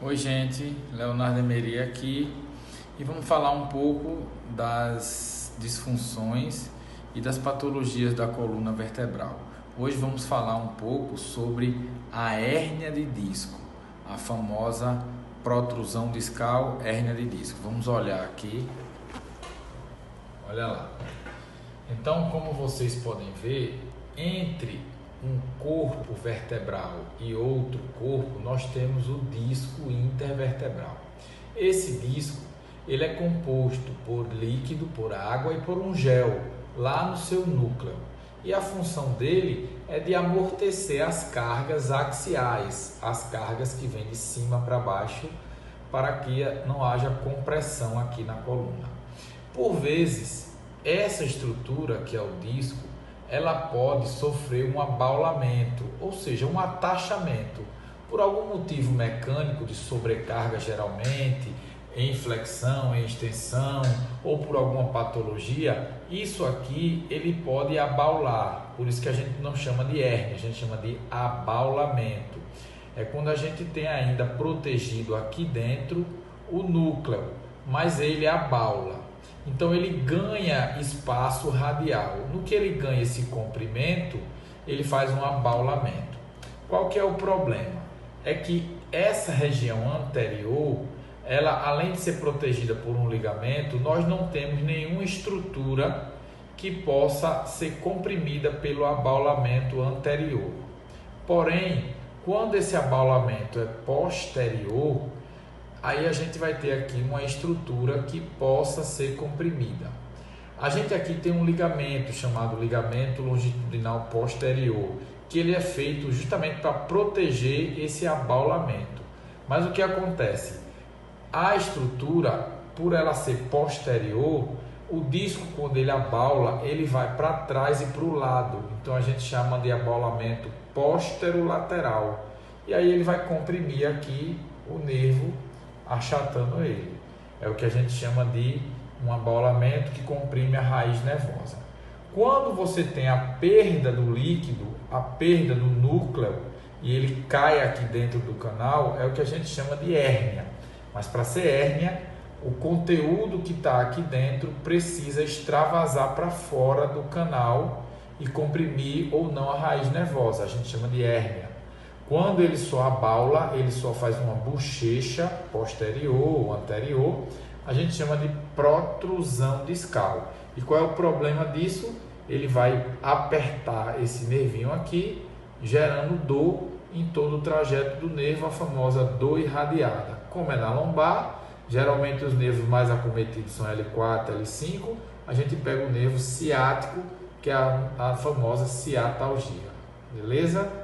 Oi gente, Leonardo Emery aqui e vamos falar um pouco das disfunções e das patologias da coluna vertebral. Hoje vamos falar um pouco sobre a hérnia de disco, a famosa protrusão discal, hérnia de disco. Vamos olhar aqui, olha lá. Então, como vocês podem ver, entre um corpo vertebral e outro corpo, nós temos o disco intervertebral. Esse disco, ele é composto por líquido, por água e por um gel lá no seu núcleo. E a função dele é de amortecer as cargas axiais, as cargas que vêm de cima para baixo, para que não haja compressão aqui na coluna. Por vezes, essa estrutura, que é o disco, ela pode sofrer um abaulamento, ou seja, um atachamento, por algum motivo mecânico de sobrecarga geralmente, em flexão, em extensão, ou por alguma patologia. Isso aqui ele pode abaular, por isso que a gente não chama de hérnia, a gente chama de abaulamento. É quando a gente tem ainda protegido aqui dentro o núcleo, mas ele abaula. Então ele ganha espaço radial. No que ele ganha esse comprimento, ele faz um abaulamento. Qual que é o problema? É que essa região anterior, ela além de ser protegida por um ligamento, nós não temos nenhuma estrutura que possa ser comprimida pelo abaulamento anterior. Porém, quando esse abaulamento é posterior, aí a gente vai ter aqui uma estrutura que possa ser comprimida. A gente aqui tem um ligamento chamado ligamento longitudinal posterior, que ele é feito justamente para proteger esse abaulamento. Mas o que acontece? A estrutura, por ela ser posterior, o disco, quando ele abaula, ele vai para trás e para o lado. Então a gente chama de abaulamento posterolateral. E aí ele vai comprimir aqui o nervo, achatando ele. É o que a gente chama de um abaulamento que comprime a raiz nervosa. Quando você tem a perda do líquido, a perda do núcleo, e ele cai aqui dentro do canal, é o que a gente chama de hérnia. Mas para ser hérnia, o conteúdo que está aqui dentro precisa extravasar para fora do canal e comprimir ou não a raiz nervosa. A gente chama de hérnia. Quando ele só abaula, ele só faz uma bochecha posterior ou anterior, a gente chama de protrusão discal. E qual é o problema disso? Ele vai apertar esse nervinho aqui, gerando dor em todo o trajeto do nervo, a famosa dor irradiada. Como é na lombar, geralmente os nervos mais acometidos são L4, L5, a gente pega o nervo ciático, que é a famosa ciatalgia. Beleza?